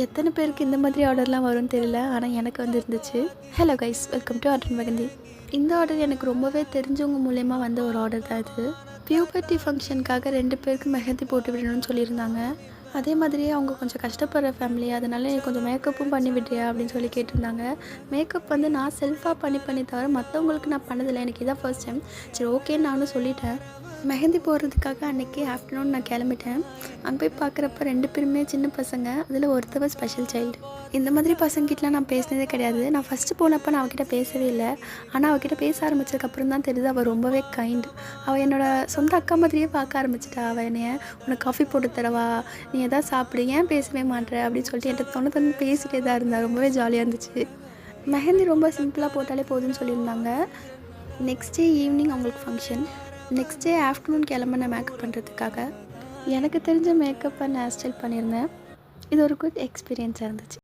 எத்தனை பேருக்கு இந்த மாதிரி ஆர்டர்லாம் வரும்னு தெரியல. ஆனால் எனக்கு வந்து இருந்துச்சு. Hello guys, welcome to order mehndi. இந்த ஆர்டர் எனக்கு ரொம்பவே தெரிஞ்சவங்க மூலயமா வந்த ஒரு ஆர்டர் தான் இது. பியூபர்ட்டி ஃபங்க்ஷனுக்காக 2 பேருக்கு மெஹந்தி போட்டு விடணும்னு சொல்லியிருந்தாங்க. அதே மாதிரியே அவங்க கொஞ்சம் கஷ்டப்படுற ஃபேமிலி, அதனால எனக்கு கொஞ்சம் மேக்கப்பும் பண்ணி விட்றியா அப்படின்னு சொல்லி கேட்டிருந்தாங்க. மேக்கப் வந்து நான் செல்ஃபாக பண்ணி தவிர மற்றவங்களுக்கு நான் பண்ணதில்லை. எனக்கு இதான் ஃபர்ஸ்ட் டைம். சரி ஓகேன்னு நானும் சொல்லிட்டேன். மெஹந்தி போடுறதுக்காக அன்றைக்கி ஆஃப்டர்நூன் நான் கிளம்பிட்டேன். அங்கே போய் பார்க்குறப்ப 2 பேருமே சின்ன பசங்க. அதில் ஒருத்தவ ஸ்பெஷல் சைல்டு. இந்த மாதிரி பசங்கிட்டலாம் நான் பேசினதே கிடையாது. நான் ஃபஸ்ட்டு போனப்போ நான் அவகிட்ட பேசவே இல்லை. ஆனால் அவகிட்ட பேச ஆரம்பித்ததுக்கப்புறம் தான் தெரியுது அவள் ரொம்பவே கைண்ட். அவள் என்னோடய சொந்த அக்கா மாதிரியே பார்க்க ஆரம்பிச்சிட்டா. அவள் என்னைய உனக்கு காஃபி போட்டு தரவா, நீ எதாவது சாப்பிடு, ஏன் பேசவே மாட்டேற அப்படின்னு சொல்லிட்டு என்கிட்ட தொண்ணு பேசிகிட்டே தான் இருந்தா. ரொம்பவே ஜாலியாக இருந்துச்சு. மெஹந்தி ரொம்ப சிம்பிளாக போட்டாலே போதும்னு சொல்லியிருந்தாங்க. நெக்ஸ்ட் டே ஈவினிங் அவங்களுக்கு ஃபங்க்ஷன். நெக்ஸ்ட் டே ஆஃப்டர்நூன் கிளம்புன மேக்கப் பண்ணுறதுக்காக எனக்கு தெரிஞ்ச மேக்கப் அண்ட் ஹேர் ஸ்டைல் பண்ணியிருந்தேன். இது ஒரு குட் எக்ஸ்பீரியன்ஸாக இருந்துச்சு.